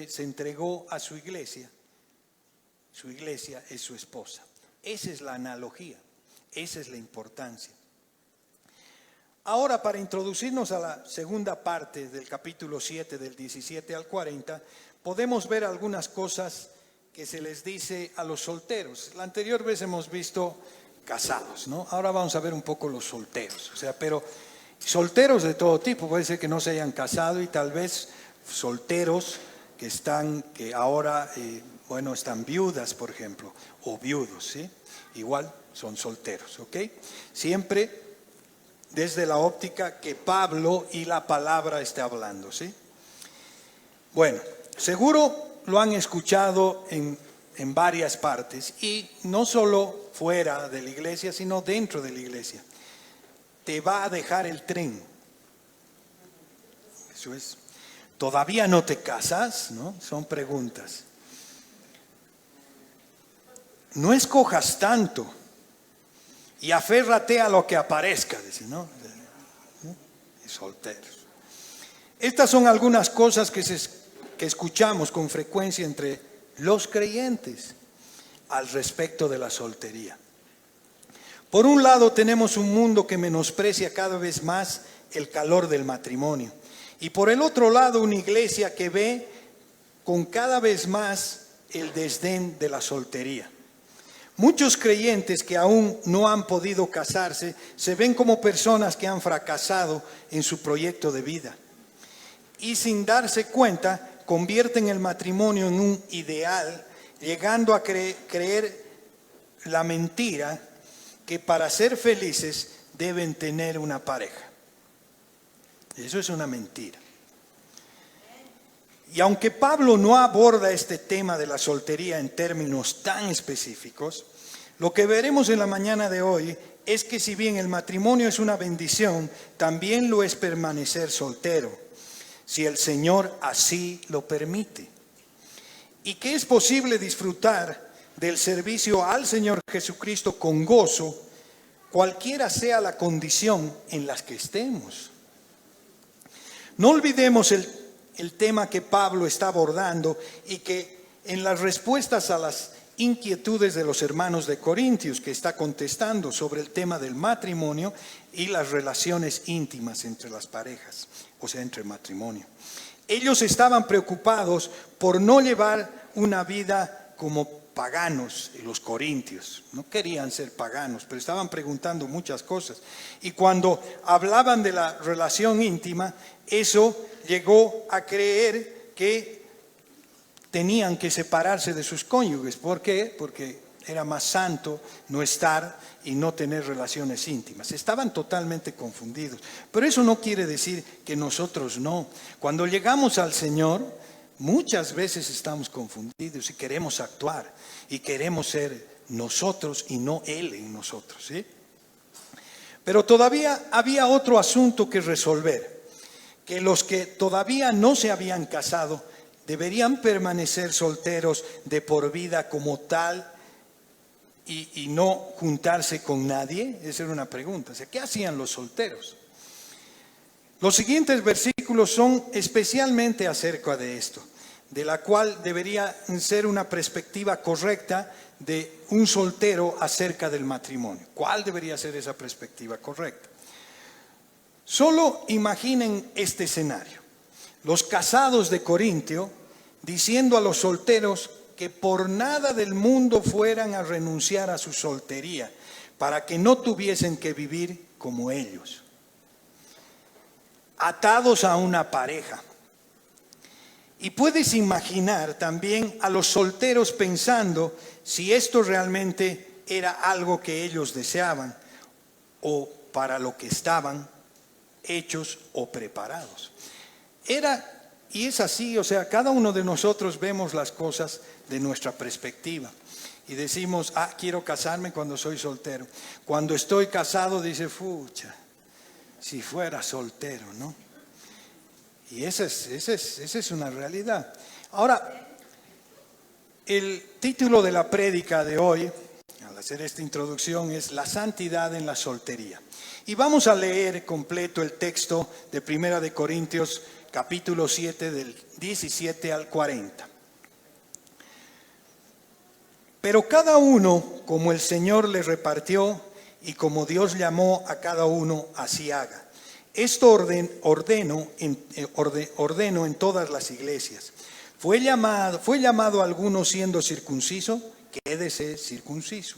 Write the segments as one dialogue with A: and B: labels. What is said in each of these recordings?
A: se entregó a su iglesia es su esposa. Esa es la analogía, esa es la importancia. Ahora, para introducirnos a la segunda parte del capítulo 7, del 17 al 40, podemos ver algunas cosas que se les dice a los solteros. La anterior vez hemos visto casados, ¿no? Ahora vamos a ver un poco los solteros, pero solteros de todo tipo, puede ser que no se hayan casado y tal vez solteros que ahora, están viudas, por ejemplo, o viudos, ¿sí? Igual son solteros, ¿ok? Siempre desde la óptica que Pablo y la palabra está hablando, ¿sí? Bueno, seguro lo han escuchado en varias partes y no solo fuera de la iglesia, sino dentro de la iglesia. Te va a dejar el tren. Eso es. ¿Todavía no te casas? ¿No? Son preguntas. No escojas tanto y aférrate a lo que aparezca, dice, ¿no? Solteros. Estas son algunas cosas que escuchamos con frecuencia entre los creyentes al respecto de la soltería. Por un lado tenemos un mundo que menosprecia cada vez más el calor del matrimonio y por el otro lado una iglesia que ve con cada vez más el desdén de la soltería. Muchos creyentes que aún no han podido casarse se ven como personas que han fracasado en su proyecto de vida y sin darse cuenta convierten el matrimonio en un ideal, llegando a creer la mentira que para ser felices deben tener una pareja. Eso es una mentira. Y aunque Pablo no aborda este tema de la soltería en términos tan específicos, lo que veremos en la mañana de hoy es que si bien el matrimonio es una bendición, también lo es permanecer soltero, si el Señor así lo permite. Y que es posible disfrutar del servicio al Señor Jesucristo con gozo, cualquiera sea la condición en la que estemos. No olvidemos el tema que Pablo está abordando y que en las respuestas a las inquietudes de los hermanos de Corintios que está contestando sobre el tema del matrimonio y las relaciones íntimas entre las parejas, o sea, entre matrimonio. Ellos estaban preocupados por no llevar una vida como paganos, los corintios. No querían ser paganos, pero estaban preguntando muchas cosas. Y cuando hablaban de la relación íntima, eso llegó a creer que tenían que separarse de sus cónyuges. ¿Por qué? Porque era más santo no estar y no tener relaciones íntimas. Estaban totalmente confundidos. Pero eso no quiere decir que nosotros no. Cuando llegamos al Señor, muchas veces estamos confundidos y queremos actuar y queremos ser nosotros y no Él en nosotros, ¿sí? Pero todavía había otro asunto que resolver, que los que todavía no se habían casado deberían permanecer solteros de por vida como tal y no juntarse con nadie. Esa era una pregunta. O sea, ¿qué hacían los solteros? Los siguientes versículos son especialmente acerca de esto, de la cual debería ser una perspectiva correcta de un soltero acerca del matrimonio. ¿Cuál debería ser esa perspectiva correcta? Solo imaginen este escenario. Los casados de Corintio diciendo a los solteros que por nada del mundo fueran a renunciar a su soltería para que no tuviesen que vivir como ellos, atados a una pareja. Y puedes imaginar también a los solteros pensando si esto realmente era algo que ellos deseaban o para lo que estaban hechos o preparados. Y es así, o sea, cada uno de nosotros vemos las cosas de nuestra perspectiva y decimos, quiero casarme cuando soy soltero. Cuando estoy casado dice, fucha, si fuera soltero, ¿no? Y esa es una realidad. Ahora, el título de la prédica de hoy, al hacer esta introducción, es La santidad en la soltería. Y vamos a leer completo el texto de 1 de Corintios capítulo 7 del 17 al 40. Pero cada uno, como el Señor le repartió y como Dios llamó a cada uno, así haga. Esto ordeno en todas las iglesias. Fue llamado a alguno siendo circunciso, quédese circunciso.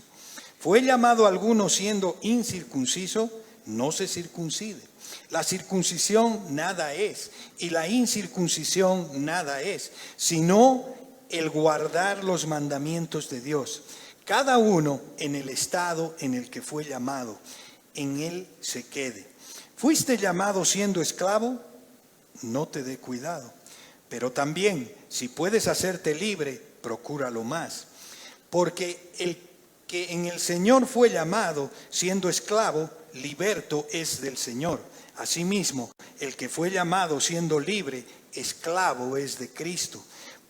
A: Fue llamado a alguno siendo incircunciso, no se circuncide. La circuncisión nada es, y la incircuncisión nada es, sino el guardar los mandamientos de Dios. Cada uno en el estado en el que fue llamado, en él se quede. ¿Fuiste llamado siendo esclavo? No te dé cuidado. Pero también, si puedes hacerte libre, procúralo más. Porque el que en el Señor fue llamado siendo esclavo, liberto es del Señor. Asimismo, el que fue llamado siendo libre, esclavo es de Cristo.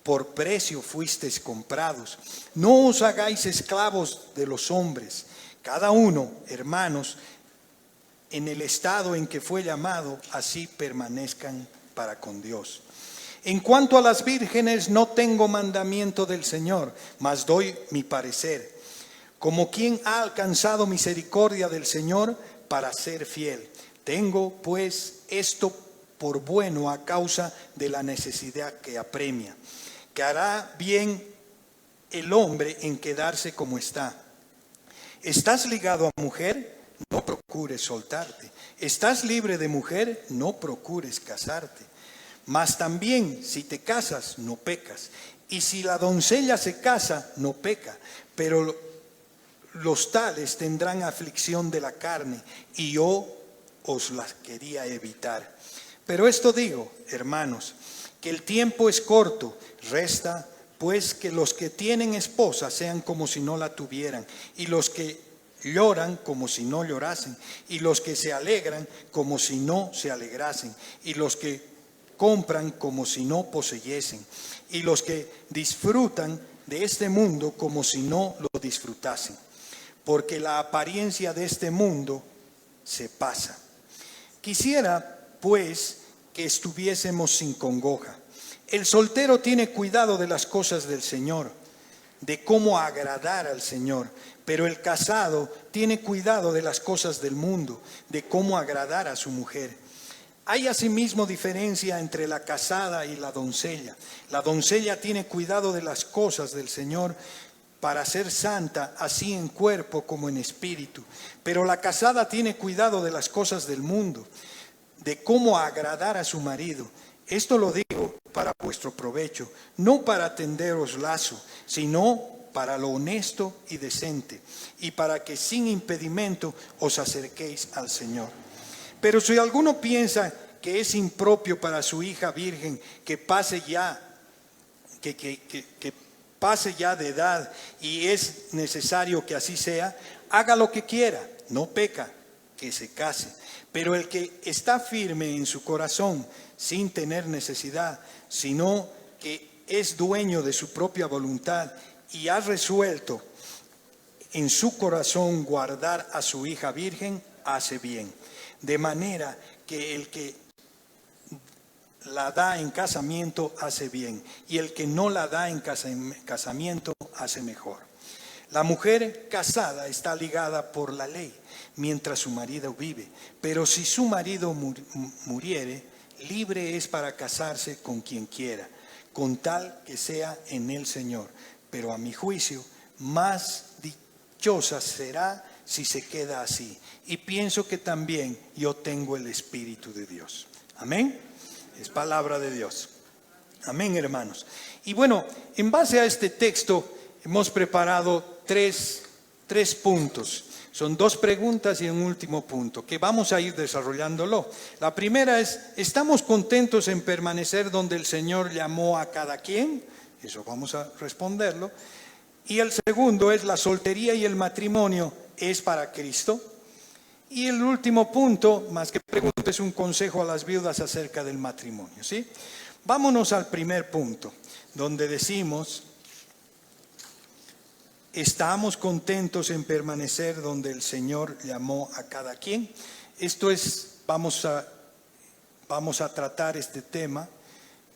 A: Por precio fuisteis comprados. No os hagáis esclavos de los hombres. Cada uno, hermanos, en el estado en que fue llamado, así permanezcan para con Dios. En cuanto a las vírgenes, no tengo mandamiento del Señor, mas doy mi parecer. Como quien ha alcanzado misericordia del Señor para ser fiel. Tengo pues esto por bueno a causa de la necesidad que apremia. Que hará bien el hombre en quedarse como está. ¿Estás ligado a mujer? No procures soltarte. ¿Estás libre de mujer? No procures casarte. Mas también si te casas, no pecas. Y si la doncella se casa, no peca. Pero los tales tendrán aflicción de la carne, y yo os las quería evitar. Pero esto digo, hermanos, que el tiempo es corto. Resta pues que los que tienen esposa sean como si no la tuvieran, y los que lloran como si no llorasen, y los que se alegran como si no se alegrasen, y los que compran como si no poseyesen, y los que disfrutan de este mundo como si no lo disfrutasen. Porque la apariencia de este mundo se pasa. Quisiera pues que estuviésemos sin congoja. El soltero tiene cuidado de las cosas del Señor, de cómo agradar al Señor, pero el casado tiene cuidado de las cosas del mundo, de cómo agradar a su mujer. Hay asimismo diferencia entre la casada y la doncella. La doncella tiene cuidado de las cosas del Señor para ser santa, así en cuerpo como en espíritu, pero la casada tiene cuidado de las cosas del mundo, de cómo agradar a su marido. Esto lo digo para vuestro provecho, no para tenderos lazo, sino para lo honesto y decente, y para que sin impedimento os acerquéis al Señor. Pero si alguno piensa que es impropio para su hija virgen que pase ya de edad y es necesario que así sea, haga lo que quiera, no peca, que se case. Pero el que está firme en su corazón, sin tener necesidad, sino que es dueño de su propia voluntad y ha resuelto en su corazón guardar a su hija virgen, hace bien. De manera que el que la da en casamiento hace bien, y el que no la da en casamiento hace mejor. La mujer casada está ligada por la ley mientras su marido vive, pero si su marido muriere, libre es para casarse con quien quiera, con tal que sea en el Señor. Pero a mi juicio, más dichosa será si se queda así. Y pienso que también yo tengo el Espíritu de Dios. Amén. Es palabra de Dios. Amén, hermanos. Y bueno, en base a este texto hemos preparado tres puntos. Son 2 preguntas y un último punto que vamos a ir desarrollándolo. La primera es, ¿estamos contentos en permanecer donde el Señor llamó a cada quien? Eso vamos a responderlo. Y el segundo es, ¿la soltería y el matrimonio es para Cristo? Y el último punto, más que pregunta, es un consejo a las viudas acerca del matrimonio, ¿sí? Vámonos al primer punto, donde decimos, ¿estamos contentos en permanecer donde el Señor llamó a cada quien? Esto es, vamos a vamos a tratar este tema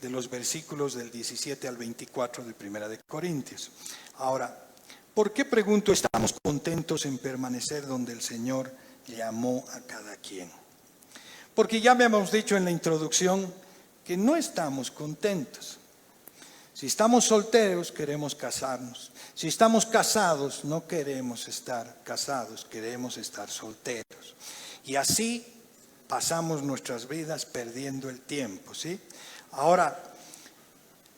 A: de los versículos del 17 al 24 de Primera de Corintios. Ahora, ¿por qué, pregunto, estamos contentos en permanecer donde el Señor llamó a cada quien? Porque ya habíamos dicho en la introducción que no estamos contentos. Si estamos solteros, queremos casarnos. Si estamos casados, no queremos estar casados, queremos estar solteros. Y así pasamos nuestras vidas perdiendo el tiempo, ¿sí? Ahora,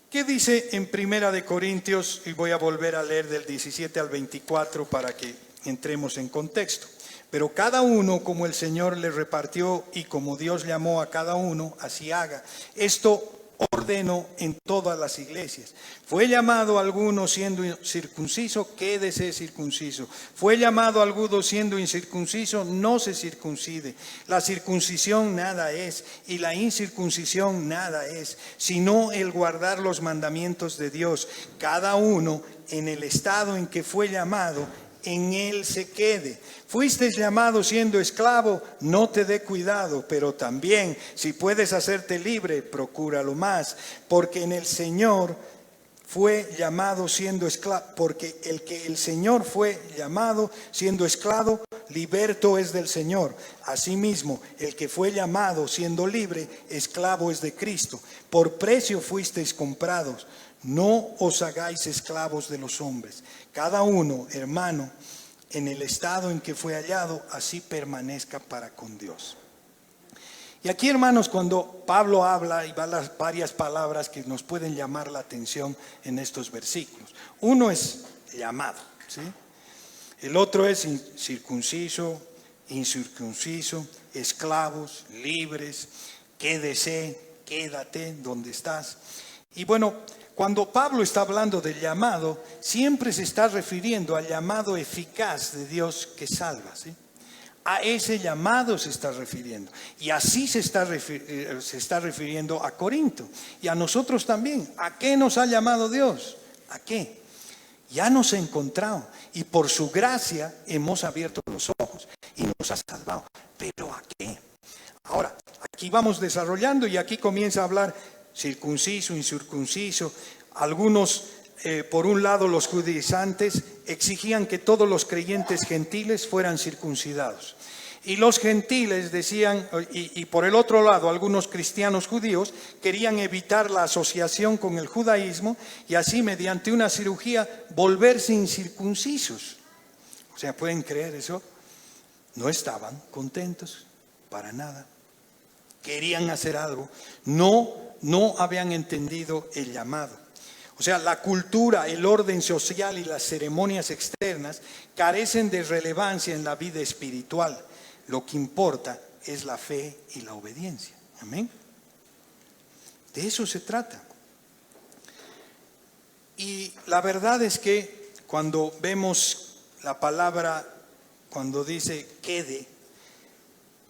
A: ¿qué dice en Primera de Corintios? Y voy a volver a leer del 17 al 24 para que entremos en contexto. Pero cada uno, como el Señor le repartió y como Dios llamó a cada uno, así haga. Esto ordeno en todas las iglesias. Fue llamado alguno siendo circunciso, quédese circunciso. Fue llamado alguno siendo incircunciso, no se circuncide. La circuncisión nada es y la incircuncisión nada es, sino el guardar los mandamientos de Dios. Cada uno en el estado en que fue llamado, en él se quede. Fuiste llamado siendo esclavo, no te dé cuidado, pero también si puedes hacerte libre, procúralo más, porque en el Señor fue llamado siendo esclavo, porque el que el Señor fue llamado siendo esclavo, liberto es del Señor. Asimismo, el que fue llamado siendo libre, esclavo es de Cristo. Por precio fuisteis comprados. No os hagáis esclavos de los hombres. Cada uno, hermano, en el estado en que fue hallado, así permanezca para con Dios. Y aquí, hermanos, cuando Pablo habla, y van las varias palabras que nos pueden llamar la atención en estos versículos. Uno es llamado, ¿sí? El otro es circunciso, incircunciso, esclavos, libres, quédese, quédate donde estás. Y bueno, cuando Pablo está hablando del llamado, siempre se está refiriendo al llamado eficaz de Dios que salva, ¿sí? A ese llamado se está refiriendo. Y así se está refiriendo a Corinto. Y a nosotros también. ¿A qué nos ha llamado Dios? ¿A qué? Ya nos ha encontrado. Y por su gracia hemos abierto los ojos. Y nos ha salvado. ¿Pero a qué? Ahora, aquí vamos desarrollando y aquí comienza a hablar circunciso, incircunciso. Algunos, por un lado, los judaizantes exigían que todos los creyentes gentiles fueran circuncidados. Y los gentiles decían, y por el otro lado, algunos cristianos judíos querían evitar la asociación con el judaísmo y así, mediante una cirugía, volverse incircuncisos. O sea, ¿pueden creer eso? No estaban contentos para nada. Querían hacer algo. No habían entendido el llamado. O sea, la cultura, el orden social y las ceremonias externas carecen de relevancia en la vida espiritual. Lo que importa es la fe y la obediencia. Amén. De eso se trata. Y la verdad es que cuando vemos la palabra, cuando dice quede,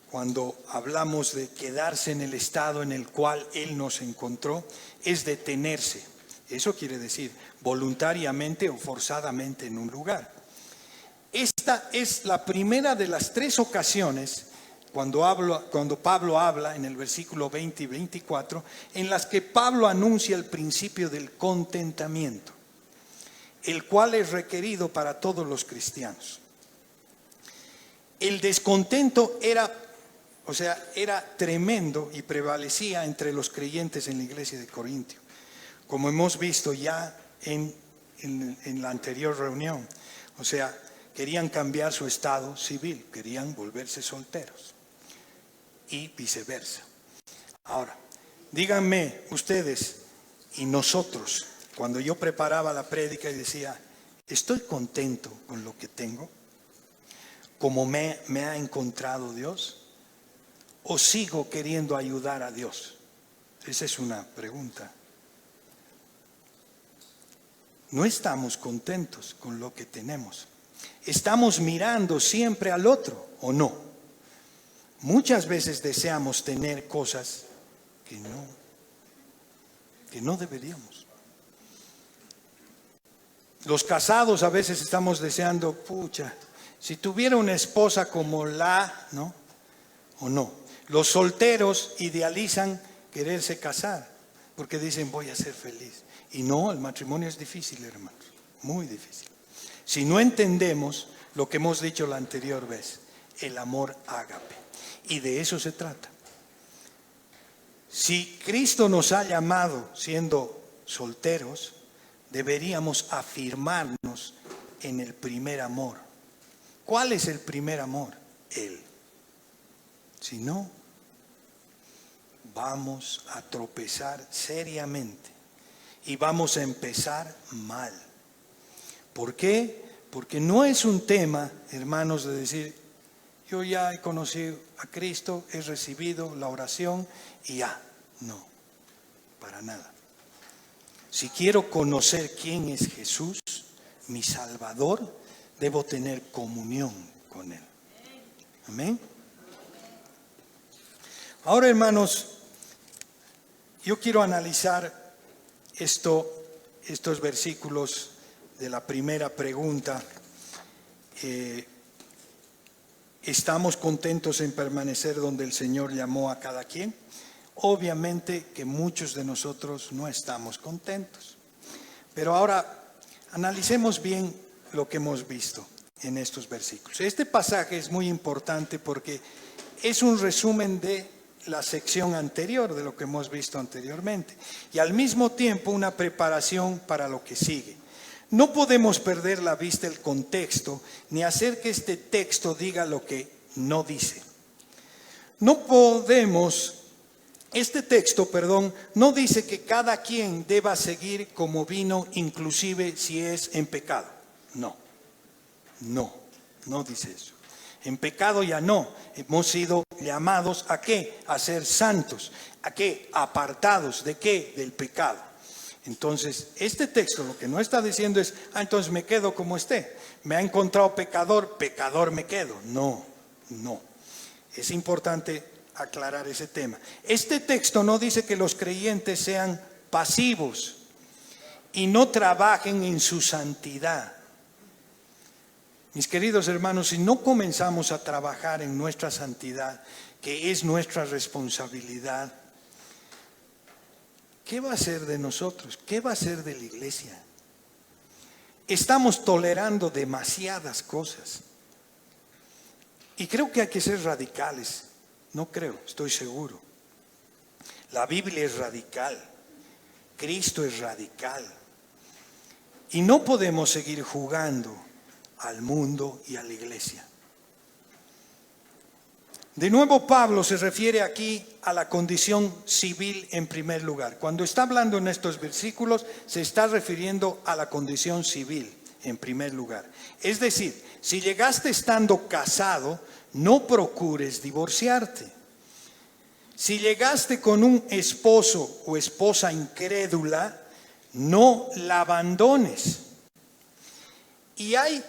A: cuando hablamos de quedarse en el estado en el cual Él nos encontró, es detenerse. Eso quiere decir voluntariamente o forzadamente en un lugar. Esta es la primera de las 3 ocasiones cuando Pablo habla en el versículo 20 y 24, en las que Pablo anuncia el principio del contentamiento, el cual es requerido para todos los cristianos. El descontento era tremendo y prevalecía entre los creyentes en la iglesia de Corintio, como hemos visto ya en la anterior reunión. O sea, querían cambiar su estado civil, querían volverse solteros y viceversa. Ahora, díganme ustedes y nosotros, cuando yo preparaba la prédica y decía, ¿estoy contento con lo que tengo? ¿Cómo me ha encontrado Dios? ¿O sigo queriendo ayudar a Dios? Esa es una pregunta. No estamos contentos con lo que tenemos. Estamos mirando siempre al otro, ¿o no? Muchas veces deseamos tener cosas que no deberíamos. Los casados a veces estamos deseando, si tuviera una esposa como ¿no? ¿O no? Los solteros idealizan quererse casar porque dicen voy a ser feliz. Y no, el matrimonio es difícil, hermanos, muy difícil. Si no entendemos lo que hemos dicho la anterior vez, el amor ágape. Y de eso se trata. Si Cristo nos ha llamado siendo solteros, deberíamos afirmarnos en el primer amor. ¿Cuál es el primer amor? Él. Si no, vamos a tropezar seriamente y vamos a empezar mal. ¿Por qué? Porque no es un tema, hermanos, de decir, yo ya he conocido a Cristo, he recibido la oración y ya. No, para nada. Si quiero conocer quién es Jesús, mi Salvador, debo tener comunión con Él. Amén. Ahora, hermanos, yo quiero analizar estos versículos de la primera pregunta. ¿Estamos contentos en permanecer donde el Señor llamó a cada quien? Obviamente que muchos de nosotros no estamos contentos. Pero ahora analicemos bien lo que hemos visto en estos versículos. Este pasaje es muy importante porque es un resumen de la sección anterior, de lo que hemos visto anteriormente, y al mismo tiempo una preparación para lo que sigue. No podemos perder la vista el contexto, ni hacer que este texto diga lo que no dice. Este texto, no dice que cada quien deba seguir como vino, inclusive si es en pecado. No dice eso. En pecado ya no. Hemos sido llamados ¿a qué? A ser santos. ¿A qué? Apartados. ¿De qué? Del pecado. Entonces, este texto lo que no está diciendo es, entonces me quedo como esté. Me ha encontrado pecador, pecador me quedo. No. Es importante aclarar ese tema. Este texto no dice que los creyentes sean pasivos y no trabajen en su santidad. Mis queridos hermanos, si no comenzamos a trabajar en nuestra santidad, que es nuestra responsabilidad, ¿qué va a ser de nosotros? ¿Qué va a ser de la iglesia? Estamos tolerando demasiadas cosas. Y creo que hay que ser radicales. No creo, estoy seguro. La Biblia es radical. Cristo es radical. Y no podemos seguir jugando al mundo y a la iglesia. De nuevo, Pablo se refiere aquí a la condición civil en primer lugar. Cuando está hablando en estos versículos, se está refiriendo a la condición civil en primer lugar. Es decir, si llegaste estando casado, no procures divorciarte. Si llegaste con un esposo o esposa incrédula, no la abandones. Y hay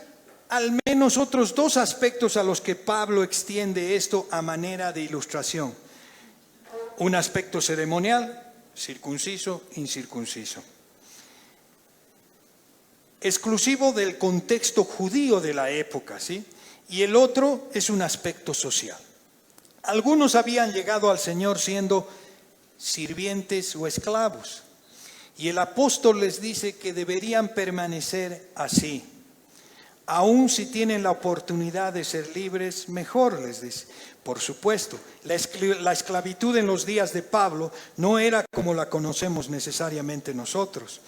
A: al menos otros dos aspectos a los que Pablo extiende esto a manera de ilustración. Un aspecto ceremonial, circunciso, incircunciso. Exclusivo del contexto judío de la época, ¿sí? Y el otro es un aspecto social. Algunos habían llegado al Señor siendo sirvientes o esclavos. Y el apóstol les dice que deberían permanecer así. Aún si tienen la oportunidad de ser libres, mejor, les dice. Por supuesto, la esclavitud en los días de Pablo no era como la conocemos necesariamente nosotros.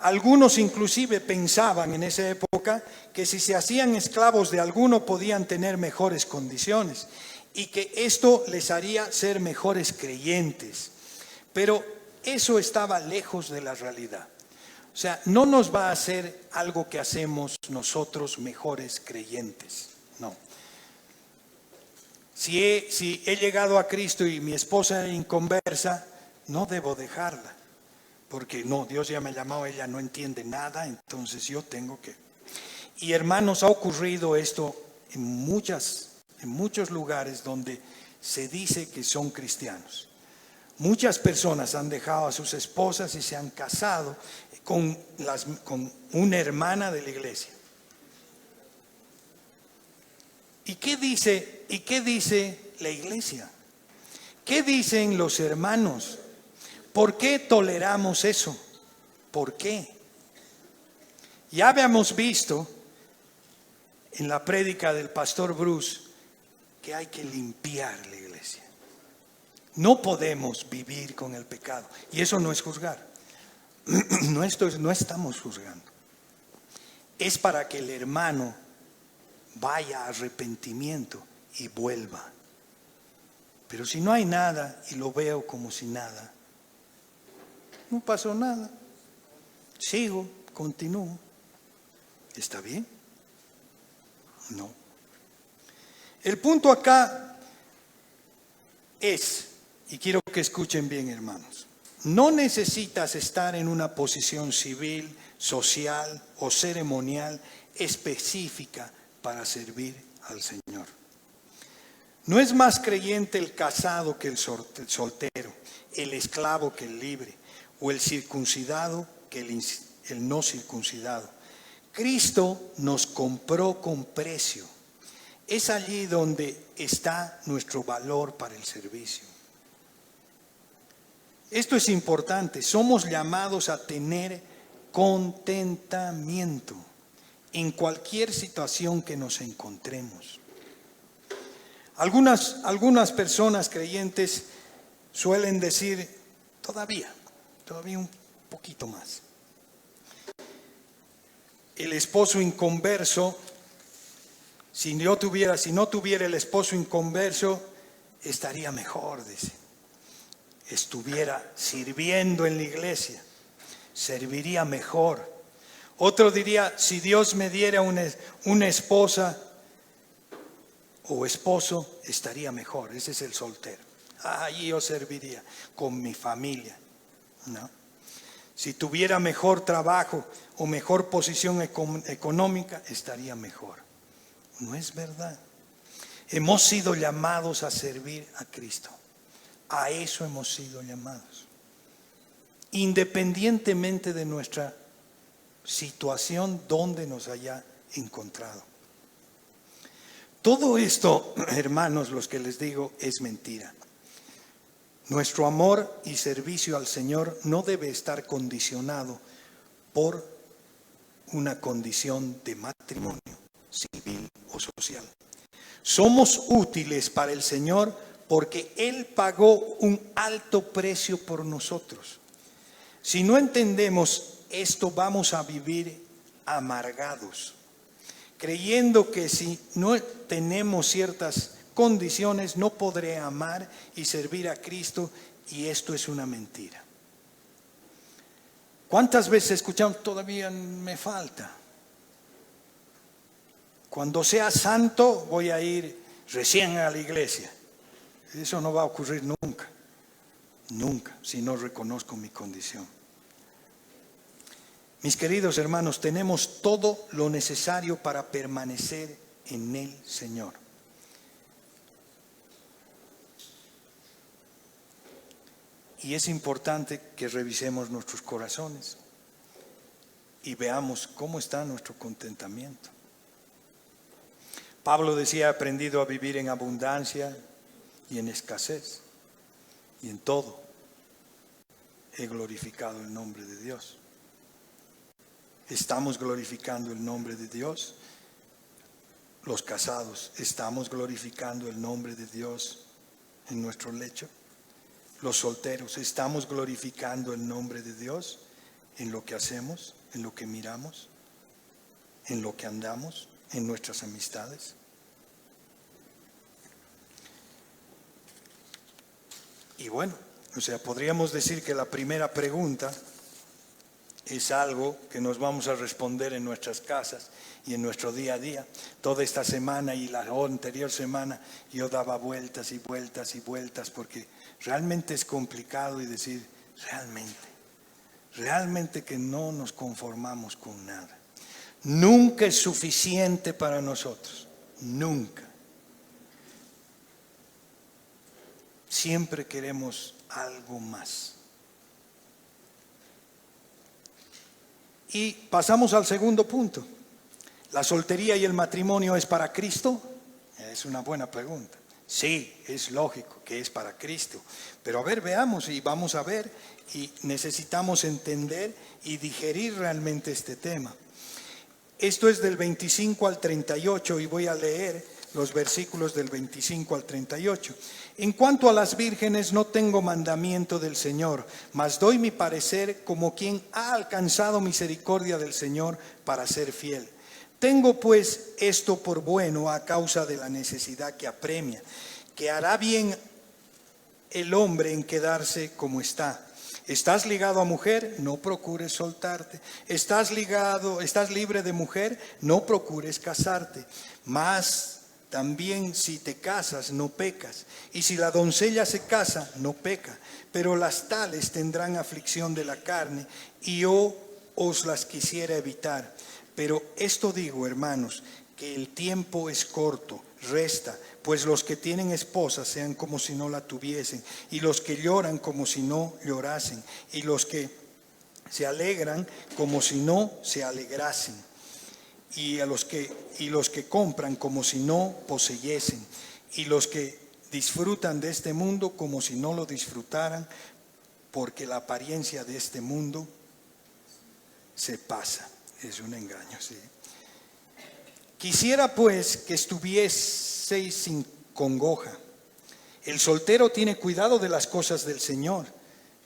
A: Algunos inclusive pensaban en esa época que si se hacían esclavos de alguno podían tener mejores condiciones y que esto les haría ser mejores creyentes. Pero eso estaba lejos de la realidad. O sea, no nos va a hacer algo que hacemos nosotros mejores creyentes, no. Si he llegado a Cristo y mi esposa es inconversa, no debo dejarla. Porque no, Dios ya me ha llamado, ella no entiende nada, entonces yo tengo que. Y hermanos, ha ocurrido esto en muchos lugares donde se dice que son cristianos. Muchas personas han dejado a sus esposas y se han casado con una hermana de la iglesia. ¿Y qué dice la iglesia? ¿Qué dicen los hermanos? ¿Por qué toleramos eso? ¿Por qué? Ya habíamos visto en la prédica del pastor Bruce que hay que limpiar la iglesia. No podemos vivir con el pecado. Y eso no es juzgar. No estamos juzgando. Es para que el hermano vaya a arrepentimiento y vuelva. Pero si no hay nada y lo veo como si nada, no pasó nada. Sigo, continúo. ¿Está bien? No. El punto acá es, y quiero que escuchen bien, hermanos, no necesitas estar en una posición civil, social o ceremonial específica para servir al Señor. No es más creyente el casado que el soltero, el esclavo que el libre, o el circuncidado que el no circuncidado. Cristo nos compró con precio. Es allí donde está nuestro valor para el servicio. Esto es importante. Somos llamados a tener contentamiento en cualquier situación que nos encontremos. Algunas personas creyentes suelen decir, todavía un poquito más. El esposo inconverso, si no tuviera el esposo inconverso, estaría mejor, dice. Estuviera sirviendo en la iglesia, serviría mejor. Otro diría, si Dios me diera una esposa o esposo, estaría mejor. Ese es el soltero. Allí yo serviría con mi familia, ¿no? Si tuviera mejor trabajo o mejor posición económica, estaría mejor. No es verdad. Hemos sido llamados a servir a Cristo. A eso hemos sido llamados. Independientemente de nuestra situación, donde nos haya encontrado. Todo esto, hermanos, los que les digo, es mentira. Nuestro amor y servicio al Señor no debe estar condicionado por una condición de matrimonio civil o social. Somos útiles para el Señor porque Él pagó un alto precio por nosotros. Si no entendemos esto, vamos a vivir amargados, creyendo que si no tenemos ciertas condiciones no podré amar y servir a Cristo, y esto es una mentira. ¿Cuántas veces escuchamos? Todavía me falta. Cuando sea santo voy a ir recién a la iglesia. Eso no va a ocurrir nunca, nunca, si no reconozco mi condición. Mis queridos hermanos, tenemos todo lo necesario para permanecer en el Señor. Y es importante que revisemos nuestros corazones y veamos cómo está nuestro contentamiento. Pablo decía, he aprendido a vivir en abundancia y en escasez, y en todo he glorificado el nombre de Dios. ¿Estamos glorificando el nombre de Dios? Los casados, ¿estamos glorificando el nombre de Dios en nuestro lecho? Los solteros, ¿estamos glorificando el nombre de Dios en lo que hacemos, en lo que miramos, en lo que andamos, en nuestras amistades? Y bueno, podríamos decir que la primera pregunta es algo que nos vamos a responder en nuestras casas y en nuestro día a día. Toda esta semana y la anterior semana yo daba vueltas y vueltas y vueltas porque realmente es complicado y decir, realmente que no nos conformamos con nada. Nunca es suficiente para nosotros, nunca. Siempre queremos algo más. Y pasamos al segundo punto. ¿La soltería y el matrimonio es para Cristo? Es una buena pregunta. Sí, es lógico que es para Cristo. Pero a ver, veamos y vamos a ver, y necesitamos entender y digerir realmente este tema. Esto es del 25 al 38 y voy a leer los versículos del 25 al 38. En cuanto a las vírgenes, no tengo mandamiento del Señor, mas doy mi parecer como quien ha alcanzado misericordia del Señor para ser fiel. Tengo pues esto por bueno a causa de la necesidad que apremia, que hará bien el hombre en quedarse como está. ¿Estás ligado a mujer? No procures soltarte. ¿Estás libre de mujer? No procures casarte. Mas también si te casas, no pecas. Y si la doncella se casa, no peca. Pero las tales tendrán aflicción de la carne, y yo os las quisiera evitar. Pero esto digo, hermanos, que el tiempo es corto, resta, pues los que tienen esposa sean como si no la tuviesen, y los que lloran como si no llorasen, y los que se alegran como si no se alegrasen, y los que compran como si no poseyesen, y los que disfrutan de este mundo como si no lo disfrutaran, porque la apariencia de este mundo se pasa. Es un engaño, sí. Quisiera pues que estuvieseis sin congoja. El soltero tiene cuidado de las cosas del Señor,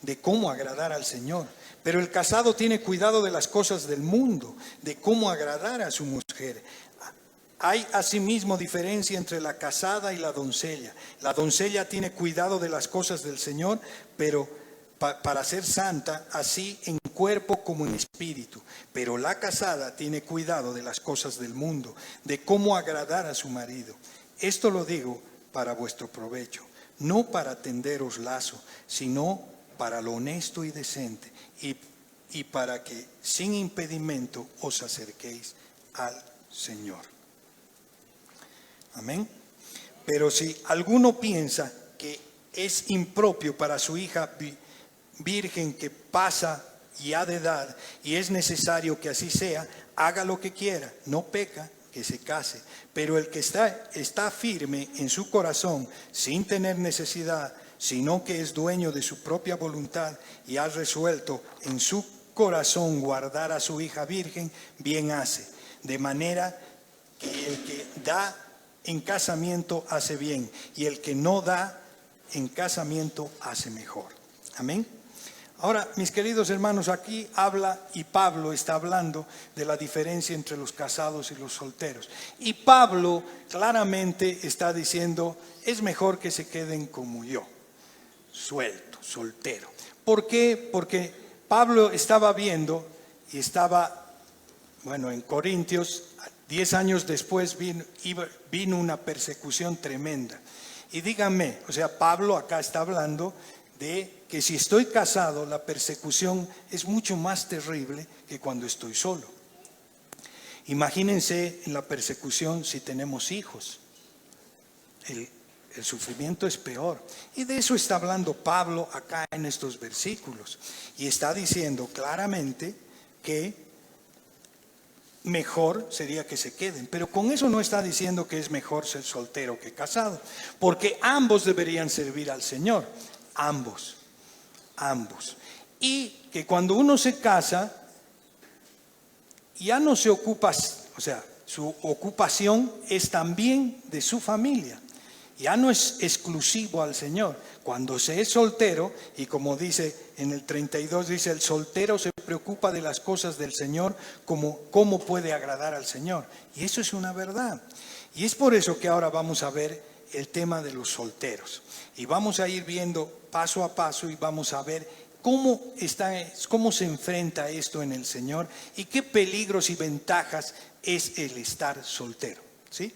A: de cómo agradar al Señor. Pero el casado tiene cuidado de las cosas del mundo, de cómo agradar a su mujer. Hay asimismo diferencia entre la casada y la doncella. La doncella tiene cuidado de las cosas del Señor, pero para ser santa, así en cuerpo como en espíritu. Pero la casada tiene cuidado de las cosas del mundo, de cómo agradar a su marido. Esto lo digo para vuestro provecho, no para tenderos lazo, sino para lo honesto y decente, y para que sin impedimento os acerquéis al Señor. Amén. Pero si alguno piensa que es impropio para su hija virgen que pasa ya de edad y es necesario que así sea, haga lo que quiera, no peca, que se case. Pero el que está firme en su corazón sin tener necesidad, sino que es dueño de su propia voluntad y ha resuelto en su corazón guardar a su hija virgen, bien hace. De manera que el que da en casamiento hace bien, y el que no da en casamiento hace mejor. Amén. Ahora, mis queridos hermanos, aquí habla, y Pablo está hablando de la diferencia entre los casados y los solteros. Y Pablo claramente está diciendo, es mejor que se queden como yo, suelto, soltero. ¿Por qué? Porque Pablo estaba viendo y estaba, en Corintios, 10 años después vino una persecución tremenda. Y díganme, Pablo acá está hablando de que si estoy casado, la persecución es mucho más terrible que cuando estoy solo. Imagínense en la persecución si tenemos hijos. El sufrimiento es peor. Y de eso está hablando Pablo acá en estos versículos. Y está diciendo claramente que mejor sería que se queden. Pero con eso no está diciendo que es mejor ser soltero que casado. Porque ambos deberían servir al Señor. Ambos. Y que cuando uno se casa, ya no se ocupa, su ocupación es también de su familia. Ya no es exclusivo al Señor. Cuando se es soltero, y como dice en el 32, dice, el soltero se preocupa de las cosas del Señor, como cómo puede agradar al Señor. Y eso es una verdad. Y es por eso que ahora vamos a ver el tema de los solteros. Y vamos a ir viendo paso a paso y vamos a ver cómo se enfrenta esto en el Señor y qué peligros y ventajas es el estar soltero, ¿sí?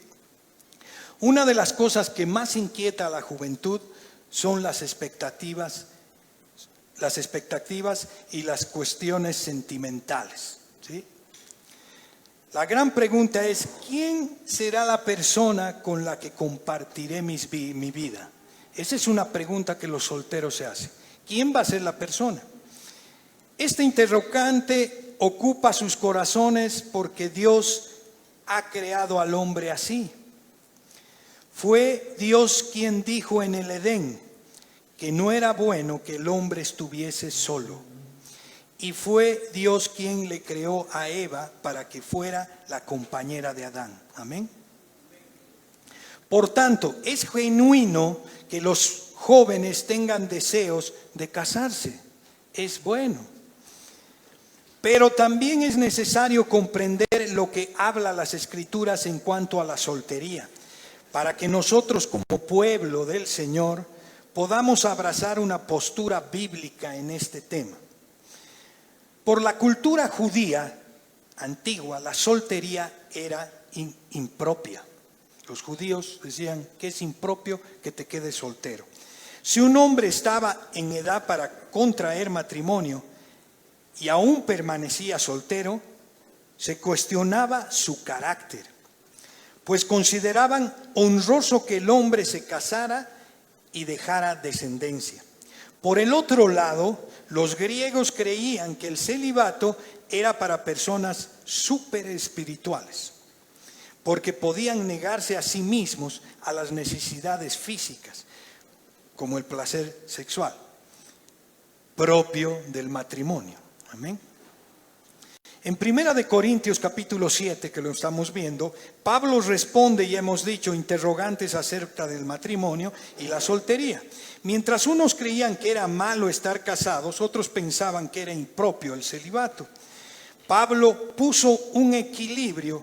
A: Una de las cosas que más inquieta a la juventud son las expectativas y las cuestiones sentimentales, ¿sí? La gran pregunta es, ¿quién será la persona con la que compartiré mi vida? Esa es una pregunta que los solteros se hacen. ¿Quién va a ser la persona? Este interrogante ocupa sus corazones porque Dios ha creado al hombre así. Fue Dios quien dijo en el Edén que no era bueno que el hombre estuviese solo. Y fue Dios quien le creó a Eva para que fuera la compañera de Adán. Amén. Por tanto, es genuino que los jóvenes tengan deseos de casarse. Es bueno. Pero también es necesario comprender lo que habla las Escrituras en cuanto a la soltería, para que nosotros como pueblo del Señor podamos abrazar una postura bíblica en este tema. Por la cultura judía antigua, la soltería era impropia. Los judíos decían que es impropio que te quedes soltero. Si un hombre estaba en edad para contraer matrimonio y aún permanecía soltero, se cuestionaba su carácter, pues consideraban honroso que el hombre se casara y dejara descendencia. Por el otro lado, los griegos creían que el celibato era para personas súper espirituales, porque podían negarse a sí mismos a las necesidades físicas, como el placer sexual, propio del matrimonio. Amén. En 1 Corintios capítulo 7, que lo estamos viendo, Pablo responde, y hemos dicho, interrogantes acerca del matrimonio y la soltería. Mientras unos creían que era malo estar casados, otros pensaban que era impropio el celibato. Pablo puso un equilibrio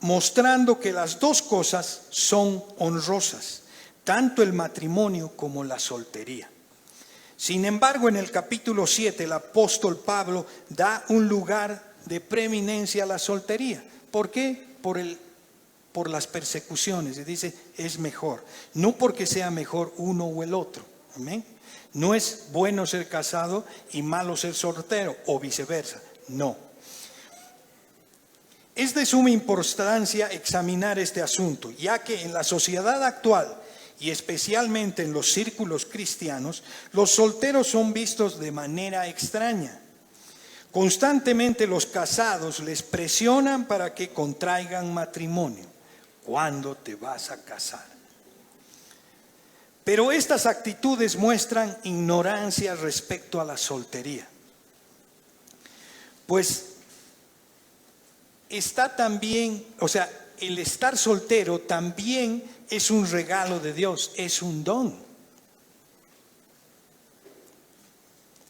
A: mostrando que las dos cosas son honrosas, tanto el matrimonio como la soltería. Sin embargo, en el capítulo 7, el apóstol Pablo da un lugar de preeminencia a la soltería. ¿Por qué? Por las persecuciones. Y dice, es mejor. No porque sea mejor uno o el otro. ¿Amén? No es bueno ser casado y malo ser soltero, o viceversa. No. Es de suma importancia examinar este asunto, ya que en la sociedad actual, y especialmente en los círculos cristianos, los solteros son vistos de manera extraña. Constantemente los casados les presionan para que contraigan matrimonio. ¿Cuándo te vas a casar? Pero estas actitudes muestran ignorancia respecto a la soltería. Pues está también, el estar soltero también es un regalo de Dios, es un don.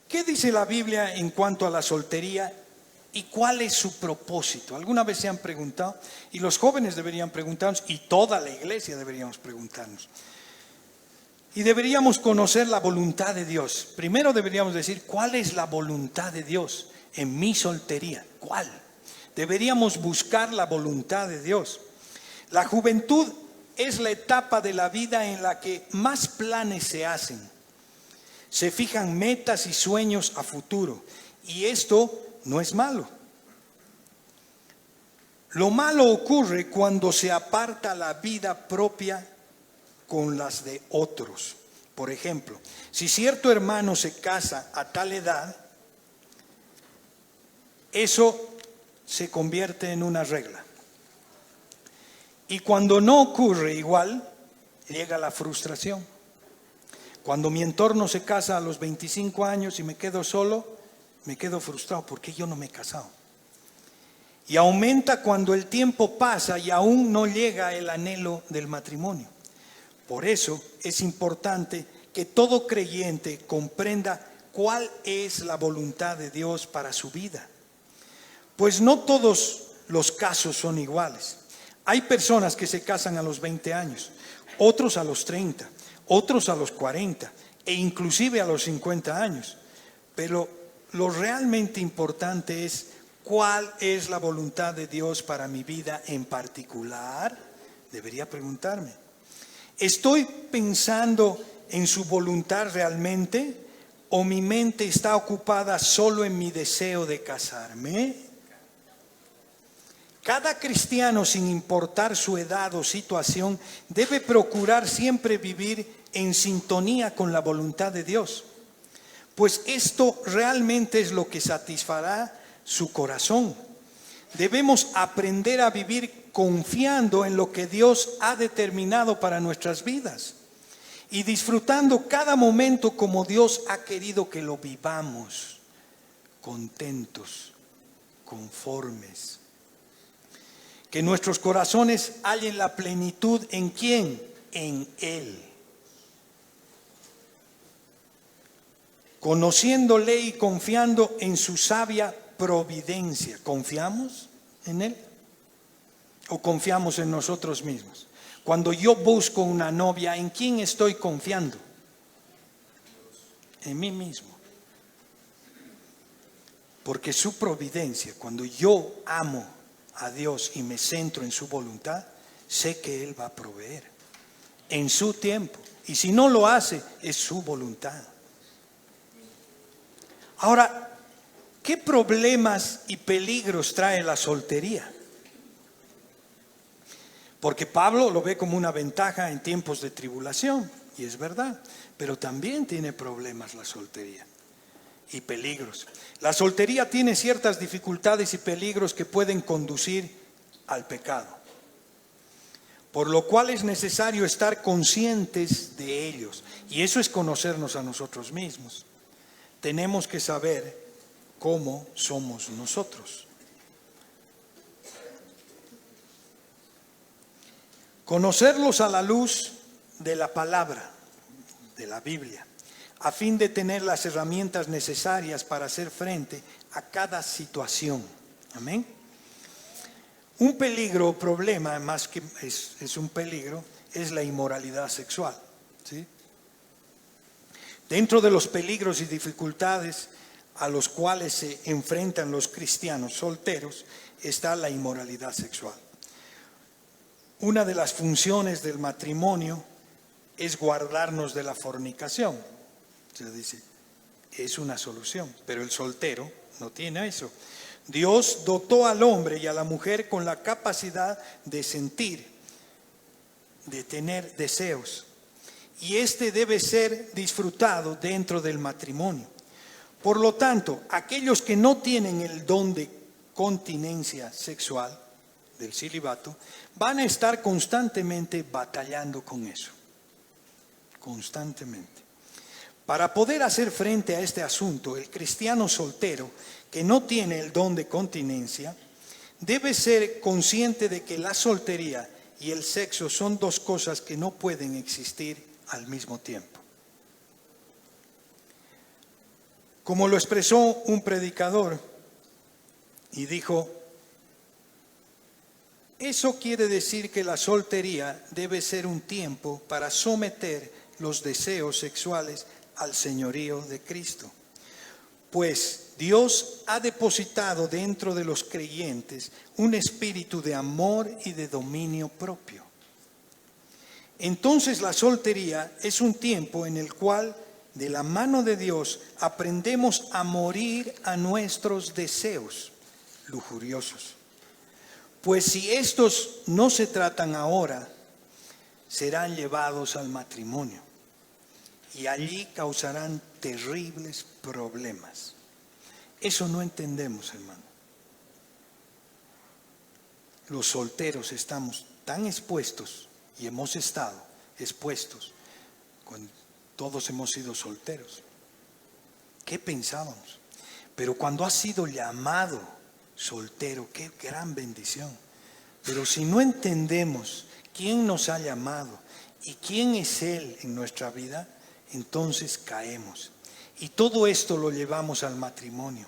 A: ¿Qué dice la Biblia en cuanto a la soltería y cuál es su propósito? ¿Alguna vez se han preguntado? Y los jóvenes deberían preguntarnos, y toda la iglesia deberíamos preguntarnos. Y deberíamos conocer la voluntad de Dios. Primero deberíamos decir, ¿cuál es la voluntad de Dios en mi soltería? ¿Cuál? Deberíamos buscar la voluntad de Dios. La juventud es la etapa de la vida en la que más planes se hacen. Se fijan metas y sueños a futuro. Y esto no es malo. Lo malo ocurre cuando se aparta la vida propia con las de otros. Por ejemplo, si cierto hermano se casa a tal edad, eso se convierte en una regla. Y cuando no ocurre igual, llega la frustración. Cuando mi entorno se casa a los 25 años y me quedo solo, me quedo frustrado. ¿Por qué yo no me he casado? Y aumenta cuando el tiempo pasa y aún no llega el anhelo del matrimonio. Por eso es importante que todo creyente comprenda cuál es la voluntad de Dios para su vida. Pues no todos los casos son iguales. Hay personas que se casan a los 20 años, otros a los 30, otros a los 40 e inclusive a los 50 años. Pero lo realmente importante es cuál es la voluntad de Dios para mi vida en particular. Debería preguntarme, ¿estoy pensando en su voluntad realmente o mi mente está ocupada solo en mi deseo de casarme? Cada cristiano, sin importar su edad o situación, debe procurar siempre vivir en sintonía con la voluntad de Dios, pues esto realmente es lo que satisfará su corazón. debemos aprender a vivir confiando en lo que Dios ha determinado para nuestras vidas y disfrutando cada momento como Dios ha querido que lo vivamos, contentos, conformes. Que nuestros corazones hallen la plenitud ¿en quién? En Él. Conociéndole y confiando en su sabia providencia. ¿Confiamos en Él? ¿O confiamos en nosotros mismos? Cuando yo busco una novia, ¿en quién estoy confiando? En mí mismo. Porque su providencia, cuando yo amo a Dios y me centro en su voluntad, sé que Él va a proveer en su tiempo. Y si no lo hace, es su voluntad. Ahora, ¿qué problemas y peligros trae la soltería? Porque Pablo lo ve como una ventaja en tiempos de tribulación, y es verdad, pero también tiene problemas la soltería y peligros. La soltería tiene ciertas dificultades y peligros que pueden conducir al pecado, por lo cual es necesario estar conscientes de ellos, y eso es conocernos a nosotros mismos. Tenemos que saber cómo somos nosotros. Conocerlos a la luz de la palabra, de la Biblia, a fin de tener las herramientas necesarias para hacer frente a cada situación. Amén. Un peligro o problema, más que es un peligro, es la inmoralidad sexual. ¿Sí? Dentro de los peligros y dificultades a los cuales se enfrentan los cristianos solteros está la inmoralidad sexual. Una de las funciones del matrimonio es guardarnos de la fornicación. Se dice, es una solución, pero el soltero no tiene eso. Dios dotó al hombre y a la mujer con la capacidad de sentir, de tener deseos, y este debe ser disfrutado dentro del matrimonio. Por lo tanto, aquellos que no tienen el don de continencia sexual, del celibato, van a estar constantemente batallando con eso. Constantemente. Para poder hacer frente a este asunto, el cristiano soltero que no tiene el don de continencia debe ser consciente de que la soltería y el sexo son dos cosas que no pueden existir al mismo tiempo. Como lo expresó un predicador y dijo, eso quiere decir que la soltería debe ser un tiempo para someter los deseos sexuales al señorío de Cristo. Pues Dios ha depositado dentro de los creyentes un espíritu de amor y de dominio propio. Entonces la soltería es un tiempo en el cual, de la mano de Dios, aprendemos a morir a nuestros deseos lujuriosos. Pues si estos no se tratan ahora, serán llevados al matrimonio y allí causarán terribles problemas. Eso no entendemos, hermano. Los solteros estamos tan expuestos y hemos estado expuestos cuando todos hemos sido solteros. ¿Qué pensábamos? Pero cuando has sido llamado soltero, qué gran bendición. Pero si no entendemos quién nos ha llamado y quién es Él en nuestra vida, entonces caemos. Y todo esto lo llevamos al matrimonio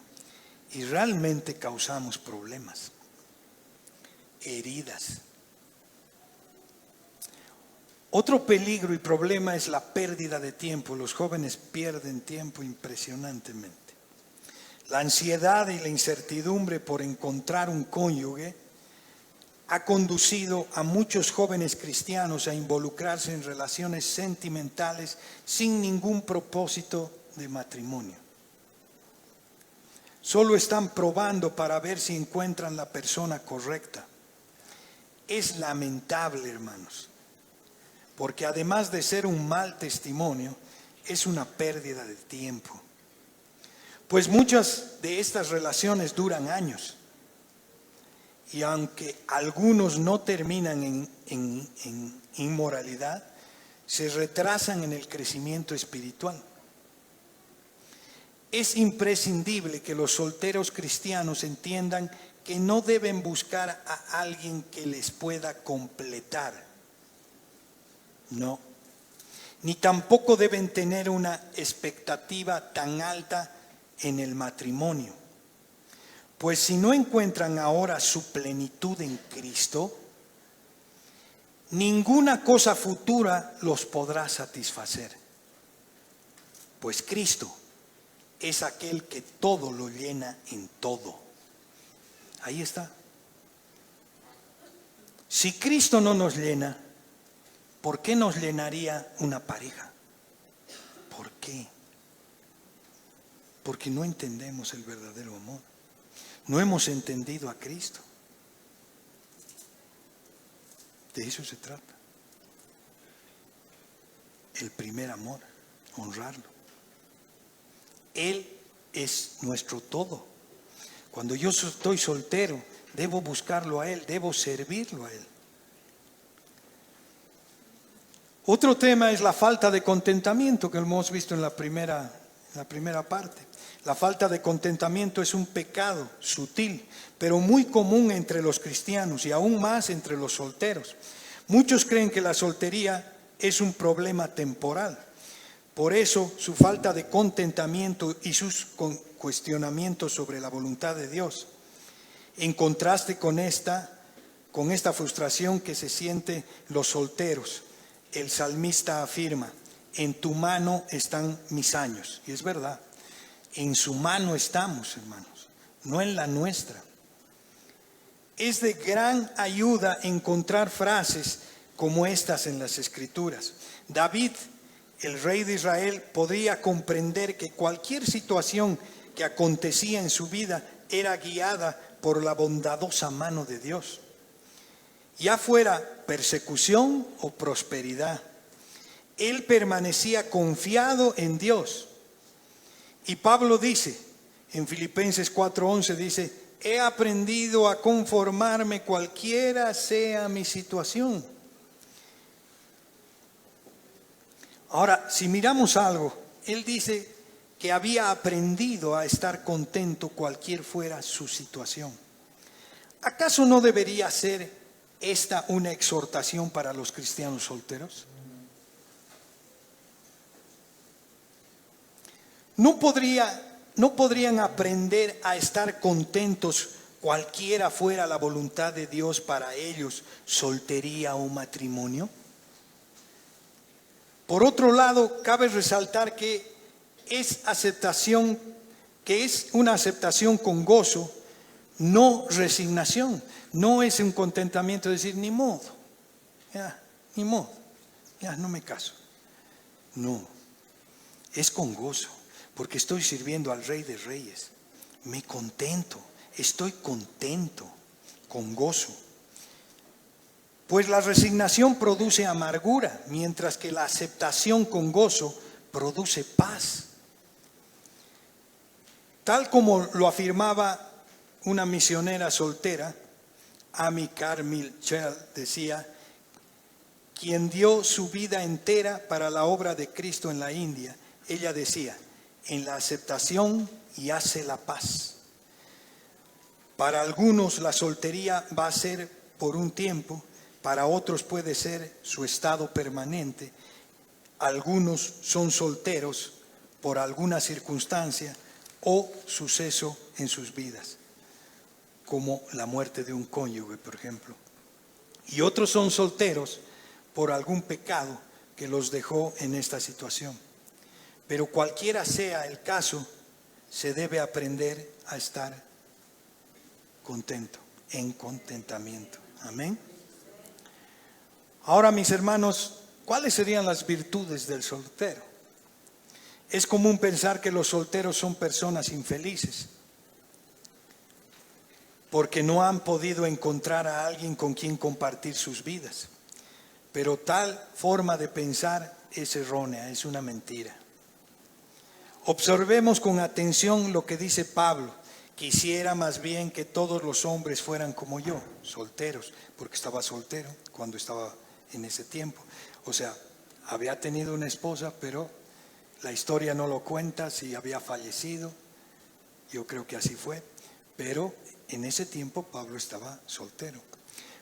A: y realmente causamos problemas, heridas. Otro peligro y problema es la pérdida de tiempo. Los jóvenes pierden tiempo impresionantemente. La ansiedad y la incertidumbre por encontrar un cónyuge ha conducido a muchos jóvenes cristianos a involucrarse en relaciones sentimentales sin ningún propósito de matrimonio. Solo están probando para ver si encuentran la persona correcta. Es lamentable, hermanos, porque además de ser un mal testimonio, es una pérdida de tiempo. Pues muchas de estas relaciones duran años y aunque algunos no terminan en inmoralidad, se retrasan en el crecimiento espiritual. Es imprescindible que los solteros cristianos entiendan que no deben buscar a alguien que les pueda completar. No. Ni tampoco deben tener una expectativa tan alta en el matrimonio. Pues si no encuentran ahora su plenitud en Cristo, ninguna cosa futura los podrá satisfacer. Pues Cristo es aquel que todo lo llena en todo. Ahí está. Si Cristo no nos llena, ¿por qué nos llenaría una pareja? ¿Por qué? Porque no entendemos el verdadero amor. No hemos entendido a Cristo. De eso se trata. El primer amor, honrarlo. Él es nuestro todo. Cuando yo estoy soltero, debo buscarlo a Él, debo servirlo a Él. Otro tema es la falta de contentamiento que hemos visto en la primera parte. La falta de contentamiento es un pecado sutil, pero muy común entre los cristianos y aún más entre los solteros. Muchos creen que la soltería es un problema temporal. Por eso su falta de contentamiento y sus cuestionamientos sobre la voluntad de Dios. En contraste con esta frustración que se sienten los solteros, el salmista afirma: en tu mano están mis años. Y es verdad, en su mano estamos, hermanos, no en la nuestra. Es de gran ayuda encontrar frases como estas en las Escrituras. David, el rey de Israel, podría comprender que cualquier situación que acontecía en su vida era guiada por la bondadosa mano de Dios. Ya fuera persecución o prosperidad, él permanecía confiado en Dios. Y Pablo dice, en Filipenses 4:11, dice: he aprendido a conformarme cualquiera sea mi situación. Ahora, si miramos algo, él dice que había aprendido a estar contento cualquier fuera su situación. ¿Acaso no debería ser esta una exhortación para los cristianos solteros? ¿No podrían aprender a estar contentos cualquiera fuera la voluntad de Dios para ellos, soltería o matrimonio? Por otro lado, cabe resaltar que es una aceptación con gozo, no resignación. No es un contentamiento de decir, ni modo, ya no me caso. No, es con gozo, porque estoy sirviendo al Rey de Reyes. Me contento, estoy contento, con gozo. Pues la resignación produce amargura, mientras que la aceptación con gozo produce paz. Tal como lo afirmaba una misionera soltera, Amy Carmichael Chell, decía: quien dio su vida entera para la obra de Cristo en la India, ella decía: en la aceptación yace la paz. Para algunos la soltería va a ser por un tiempo, para otros puede ser su estado permanente. Algunos son solteros por alguna circunstancia o suceso en sus vidas, como la muerte de un cónyuge, por ejemplo. Y otros son solteros por algún pecado que los dejó en esta situación. Pero cualquiera sea el caso, se debe aprender a estar contento, en contentamiento. Amén. Ahora, mis hermanos, ¿cuáles serían las virtudes del soltero? Es común pensar que los solteros son personas infelices, porque no han podido encontrar a alguien con quien compartir sus vidas. Pero tal forma de pensar es errónea, es una mentira. Observemos con atención lo que dice Pablo, Quisiera más bien que todos los hombres fueran como yo, solteros, porque estaba soltero cuando estaba en ese tiempo. O sea, había tenido una esposa, pero la historia no lo cuenta si había fallecido. Yo creo que así fue. Pero en ese tiempo Pablo estaba soltero.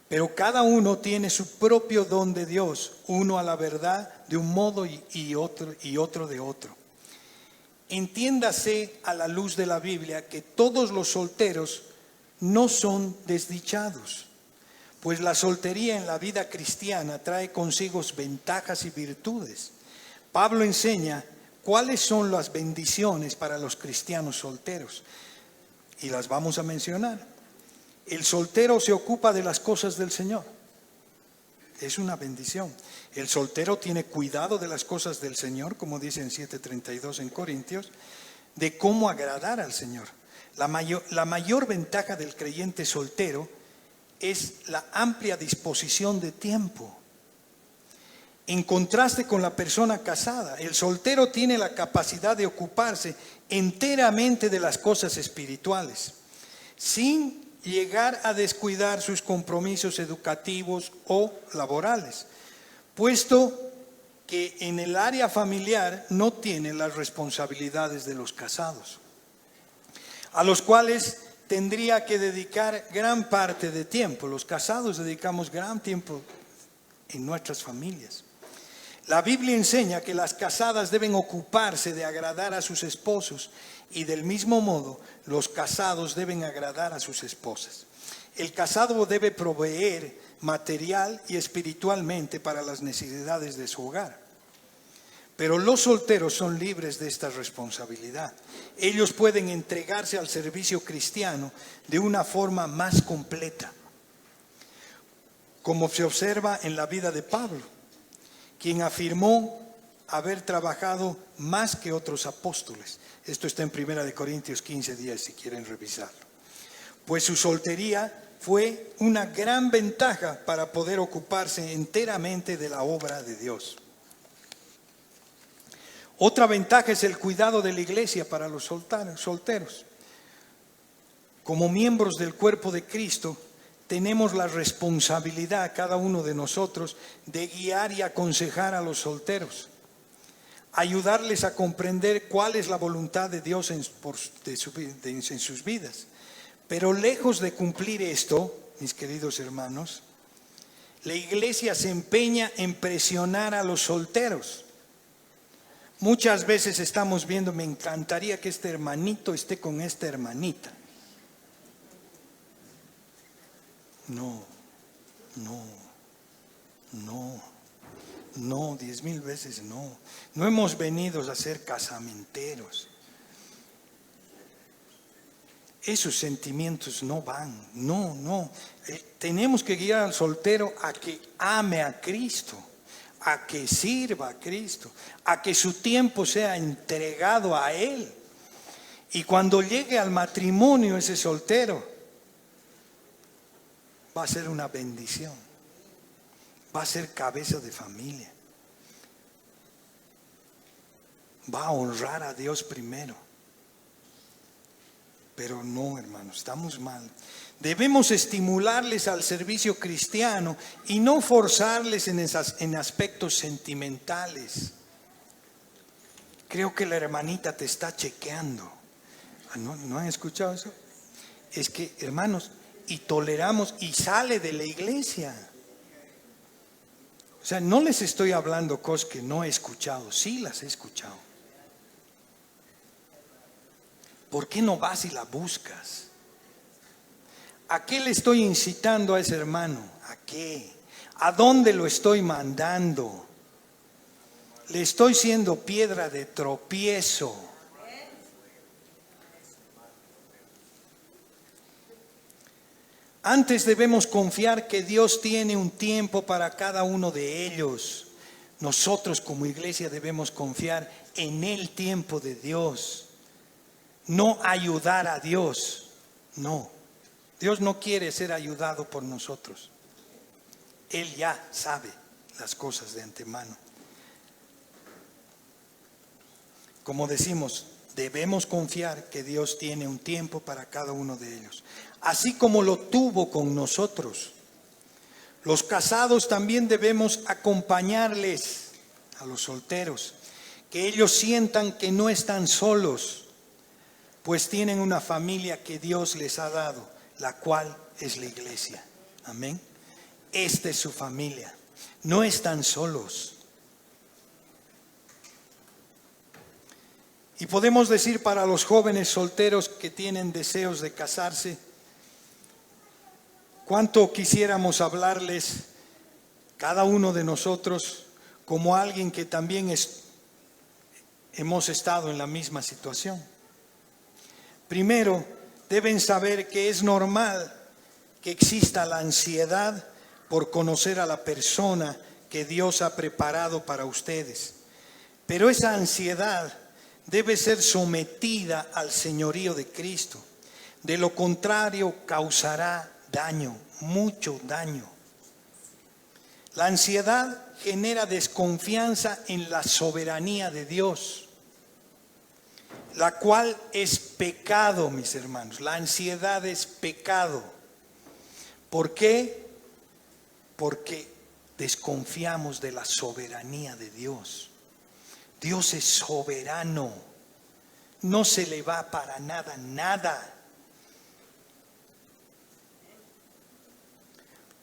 A: Pero cada uno tiene su propio don de Dios, uno a la verdad de un modo y otro de otro. Entiéndase a la luz de la Biblia que todos los solteros no son desdichados, pues la soltería en la vida cristiana trae consigo ventajas y virtudes. Pablo enseña cuáles son las bendiciones para los cristianos solteros y las vamos a mencionar. El soltero se ocupa de las cosas del Señor. Es una bendición. El soltero tiene cuidado de las cosas del Señor, como dice en 7:32 en Corintios, de cómo agradar al Señor. La mayor ventaja del creyente soltero es la amplia disposición de tiempo. En contraste con la persona casada, el soltero tiene la capacidad de ocuparse enteramente de las cosas espirituales, sin llegar a descuidar sus compromisos educativos o laborales, puesto que en el área familiar no tiene las responsabilidades de los casados, a los cuales tendría que dedicar gran parte de tiempo. Los casados dedicamos gran tiempo en nuestras familias. La Biblia enseña que las casadas deben ocuparse de agradar a sus esposos y del mismo modo los casados deben agradar a sus esposas. El casado debe proveer material y espiritualmente para las necesidades de su hogar. Pero los solteros son libres de esta responsabilidad. Ellos pueden entregarse al servicio cristiano de una forma más completa, como se observa en la vida de Pablo, quien afirmó haber trabajado más que otros apóstoles. Esto está en 1 Corintios 15:10, si quieren revisarlo. Pues su soltería fue una gran ventaja para poder ocuparse enteramente de la obra de Dios. Otra ventaja es el cuidado de la iglesia para los solteros. Como miembros del cuerpo de Cristo, tenemos la responsabilidad, cada uno de nosotros, de guiar y aconsejar a los solteros, ayudarles a comprender cuál es la voluntad de Dios en sus vidas. Pero lejos de cumplir esto, mis queridos hermanos, la iglesia se empeña en presionar a los solteros. Muchas veces estamos viendo, me encantaría que este hermanito esté con esta hermanita. No, 10,000 veces no. No hemos venido a ser casamenteros. Esos sentimientos no van, no. Tenemos que guiar al soltero a que ame a Cristo, a que sirva a Cristo, a que su tiempo sea entregado a Él. Y cuando llegue al matrimonio ese soltero, va a ser una bendición, va a ser cabeza de familia, va a honrar a Dios primero. Pero no, hermanos, estamos mal. Debemos estimularles al servicio cristiano y no forzarles en aspectos sentimentales. Creo que la hermanita te está chequeando. ¿No han escuchado eso? Es que, hermanos, y toleramos y sale de la iglesia. O sea, no les estoy hablando cosas que no he escuchado, sí las he escuchado. ¿Por qué no vas y la buscas? ¿A qué le estoy incitando a ese hermano? ¿A qué? ¿A dónde lo estoy mandando? Le estoy siendo piedra de tropiezo. Antes debemos confiar que Dios tiene un tiempo para cada uno de ellos. Nosotros como iglesia debemos confiar en el tiempo de Dios. No ayudar a Dios, no. Dios no quiere ser ayudado por nosotros. Él ya sabe las cosas de antemano. Como decimos, debemos confiar que Dios tiene un tiempo para cada uno de ellos, así como lo tuvo con nosotros. Los casados también debemos acompañarles a los solteros, que ellos sientan que no están solos, pues tienen una familia que Dios les ha dado, la cual es la iglesia. Amén. Esta es su familia. No están solos. Y podemos decir para los jóvenes solteros que tienen deseos de casarse, cuánto quisiéramos hablarles, cada uno de nosotros, como alguien que también hemos estado en la misma situación. Primero, deben saber que es normal que exista la ansiedad por conocer a la persona que Dios ha preparado para ustedes. Pero esa ansiedad debe ser sometida al señorío de Cristo. De lo contrario, causará daño, mucho daño. La ansiedad genera desconfianza en la soberanía de Dios, la cual es pecado, mis hermanos. La ansiedad es pecado. ¿Por qué? Porque desconfiamos de la soberanía de Dios. Dios es soberano. No se le va para nada, nada.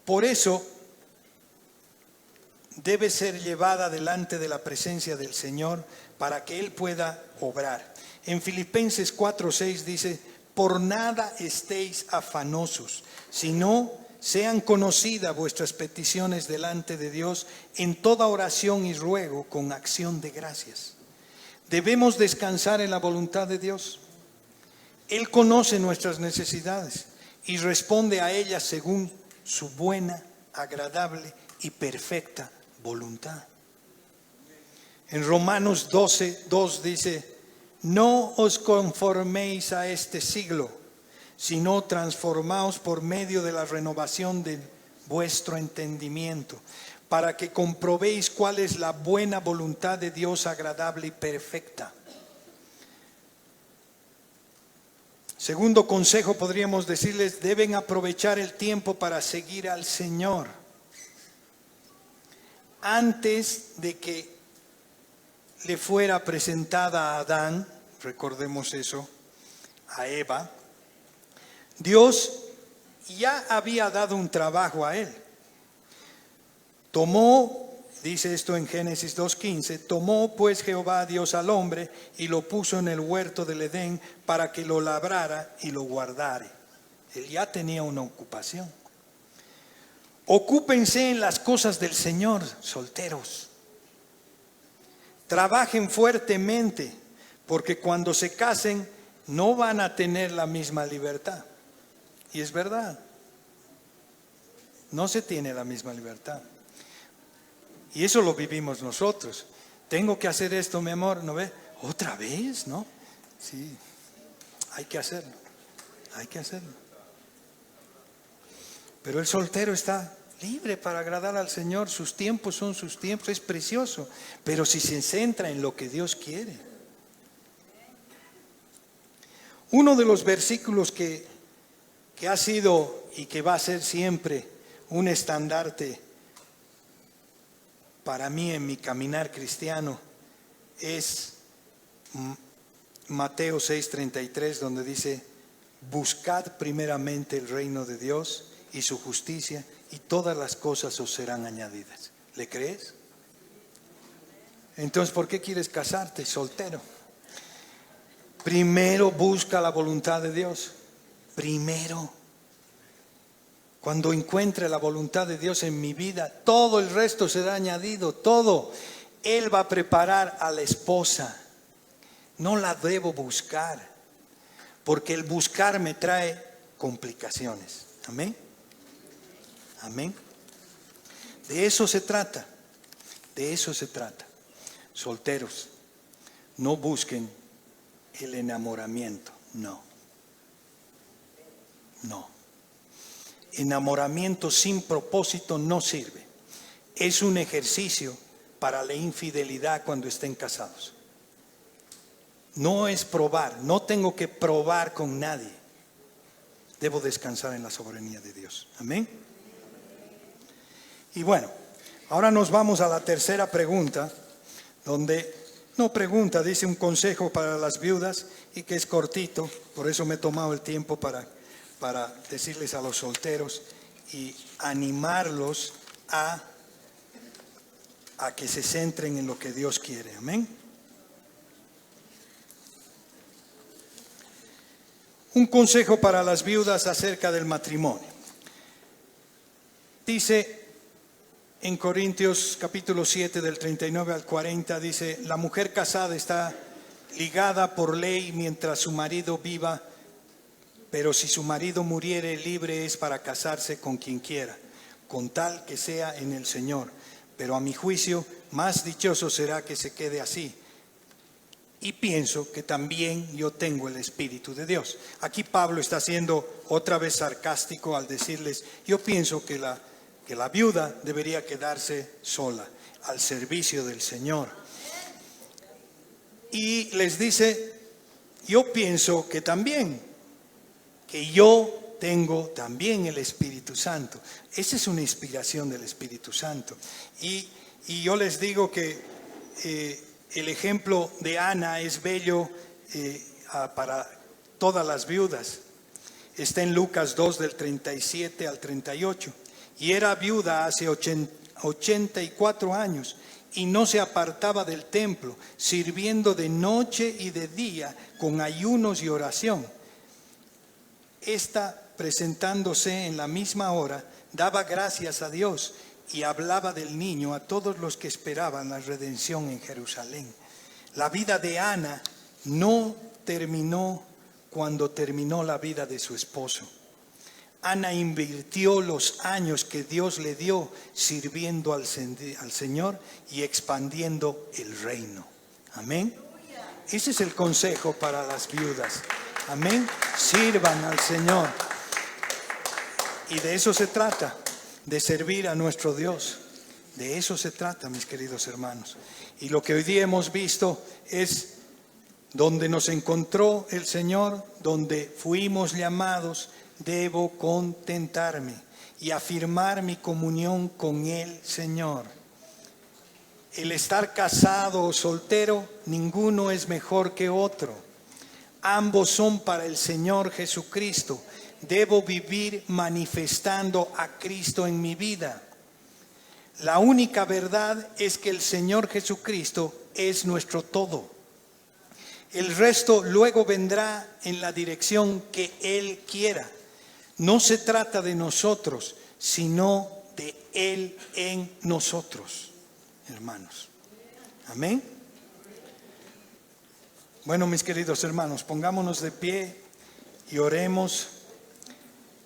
A: Por eso debe ser llevada delante de la presencia del Señor para que Él pueda obrar. En Filipenses 4:6 dice: por nada estéis afanosos, sino sean conocidas vuestras peticiones delante de Dios en toda oración y ruego con acción de gracias. Debemos descansar en la voluntad de Dios. Él conoce nuestras necesidades y responde a ellas según su buena, agradable y perfecta voluntad. En Romanos 12:2 dice: no os conforméis a este siglo, sino transformaos por medio de la renovación de vuestro entendimiento, para que comprobéis cuál es la buena voluntad de Dios, agradable y perfecta. Segundo consejo, podríamos decirles, deben aprovechar el tiempo para seguir al Señor. Antes de que le fuera presentada a Adán, recordemos eso, a Eva, Dios ya había dado un trabajo a él. Dice esto en Génesis 2:15, tomó pues Jehová Dios al hombre y lo puso en el huerto del Edén para que lo labrara y lo guardare. Él ya tenía una ocupación. Ocúpense en las cosas del Señor, solteros. Trabajen fuertemente, porque cuando se casen no van a tener la misma libertad. Y es verdad, no se tiene la misma libertad. Y eso lo vivimos nosotros. Tengo que hacer esto, mi amor, ¿no ve? ¿Otra vez? ¿No? Sí, hay que hacerlo, hay que hacerlo. Pero el soltero está libre para agradar al Señor, sus tiempos son sus tiempos, es precioso. Pero si se centra en lo que Dios quiere. Uno de los versículos que ha sido y que va a ser siempre un estandarte para mí en mi caminar cristiano es Mateo 6:33, donde dice: buscad primeramente el reino de Dios y su justicia, y todas las cosas os serán añadidas. ¿Le crees? Entonces, ¿por qué quieres casarte soltero? Primero busca la voluntad de Dios. Primero. Cuando encuentre la voluntad de Dios en mi vida, todo el resto será añadido, todo. Él va a preparar a la esposa. No la debo buscar, porque el buscar me trae complicaciones. Amén. Amén. De eso se trata. De eso se trata. Solteros, no busquen el enamoramiento. No. No. Enamoramiento sin propósito no sirve. Es un ejercicio para la infidelidad cuando estén casados. No es probar, no tengo que probar con nadie. Debo descansar en la soberanía de Dios. Amén. Y bueno, ahora nos vamos a la tercera pregunta, dice un consejo para las viudas, y que es cortito, por eso me he tomado el tiempo para decirles a los solteros y animarlos a que se centren en lo que Dios quiere. Amén. Un consejo para las viudas acerca del matrimonio. Dice en Corintios capítulo 7 del 39 al 40, dice: la mujer casada está ligada por ley mientras su marido viva, pero si su marido muriere, libre es para casarse con quien quiera, con tal que sea en el Señor. Pero a mi juicio, más dichoso será que se quede así. Y pienso que también yo tengo el Espíritu de Dios. Aquí Pablo está siendo otra vez sarcástico al decirles: yo pienso que la viuda debería quedarse sola, al servicio del Señor. Y les dice: yo pienso que yo tengo también el Espíritu Santo. Esa es una inspiración del Espíritu Santo. Y yo les digo que el ejemplo de Ana es bello para todas las viudas. Está en Lucas 2 del 37 al 38. Y era viuda hace 84 años y no se apartaba del templo, sirviendo de noche y de día con ayunos y oración. Esta, presentándose en la misma hora, daba gracias a Dios y hablaba del niño a todos los que esperaban la redención en Jerusalén. La vida de Ana no terminó cuando terminó la vida de su esposo. Ana invirtió los años que Dios le dio sirviendo al Señor y expandiendo el reino. Amén. Ese es el consejo para las viudas. Amén. Sirvan al Señor. Y de eso se trata, de servir a nuestro Dios. De eso se trata, mis queridos hermanos. Y lo que hoy día hemos visto es donde nos encontró el Señor, donde fuimos llamados. Debo contentarme y afirmar mi comunión con el Señor. El estar casado o soltero, ninguno es mejor que otro. Ambos son para el Señor Jesucristo. Debo vivir manifestando a Cristo en mi vida. La única verdad es que el Señor Jesucristo es nuestro todo. El resto luego vendrá en la dirección que Él quiera. No se trata de nosotros, sino de Él en nosotros, hermanos. Amén. Bueno, mis queridos hermanos, pongámonos de pie y oremos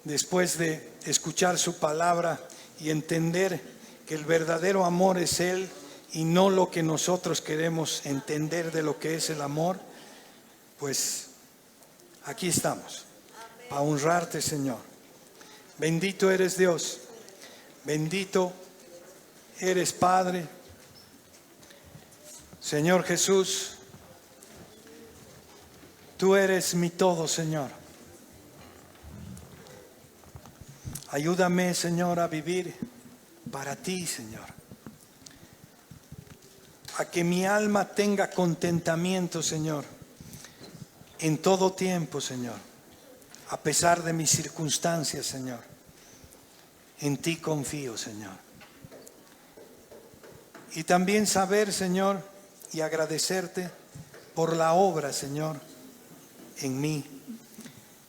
A: después de escuchar su palabra y entender que el verdadero amor es Él y no lo que nosotros queremos entender de lo que es el amor. Pues aquí estamos. A honrarte, Señor. Bendito eres Dios, bendito eres Padre. Señor Jesús, tú eres mi todo, Señor. Ayúdame, Señor, a vivir para ti, Señor. A que mi alma tenga contentamiento, Señor, en todo tiempo, Señor. A pesar de mis circunstancias, Señor, en ti confío, Señor. Y también saber, Señor, y agradecerte por la obra, Señor, en mí,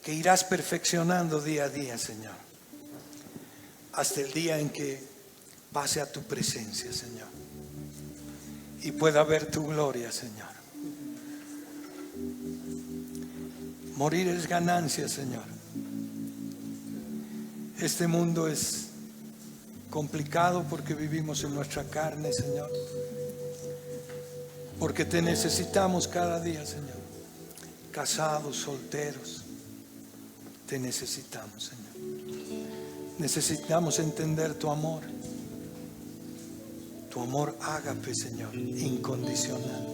A: que irás perfeccionando día a día, Señor, hasta el día en que pase a tu presencia, Señor, y pueda ver tu gloria, Señor. Morir es ganancia, Señor. Este mundo es complicado porque vivimos en nuestra carne, Señor. Porque te necesitamos cada día, Señor. Casados, solteros, te necesitamos, Señor. Necesitamos entender tu amor. Tu amor ágape, Señor, incondicional.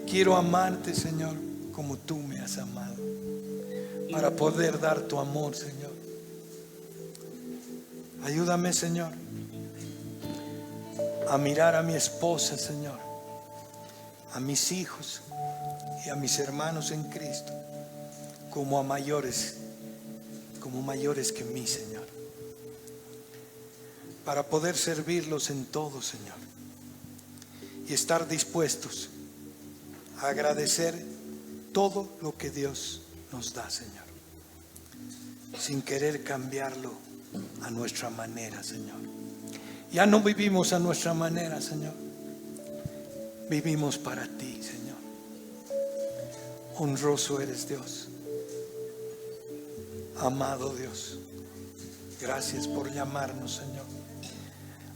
B: Quiero amarte, Señor, como tú me has amado, para poder dar tu amor, Señor. Ayúdame, Señor, a mirar a mi esposa, Señor, a mis hijos y a mis hermanos en Cristo como mayores que mí, Señor, para poder servirlos en todo, Señor, y estar dispuestos a agradecer todo lo que Dios nos da, Señor, sin querer cambiarlo a nuestra manera, Señor. Ya no vivimos a nuestra manera, Señor. Vivimos para ti, Señor. Honroso eres, Dios. Amado Dios, gracias por llamarnos, Señor.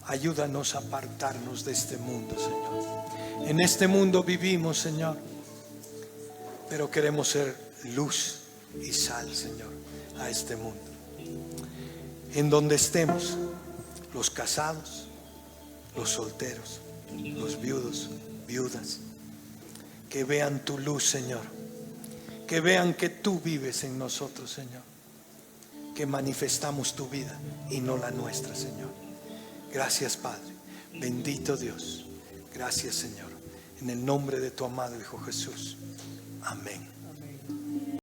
B: Ayúdanos a apartarnos de este mundo, Señor. En este mundo vivimos, Señor, pero queremos ser luz y sal, Señor, a este mundo. En donde estemos, los casados, los solteros, los viudos, viudas, que vean tu luz, Señor, que vean que tú vives en nosotros, Señor, que manifestamos tu vida y no la nuestra, Señor. Gracias, Padre, bendito Dios. Gracias, Señor, en el nombre de tu amado Hijo Jesús. Amén.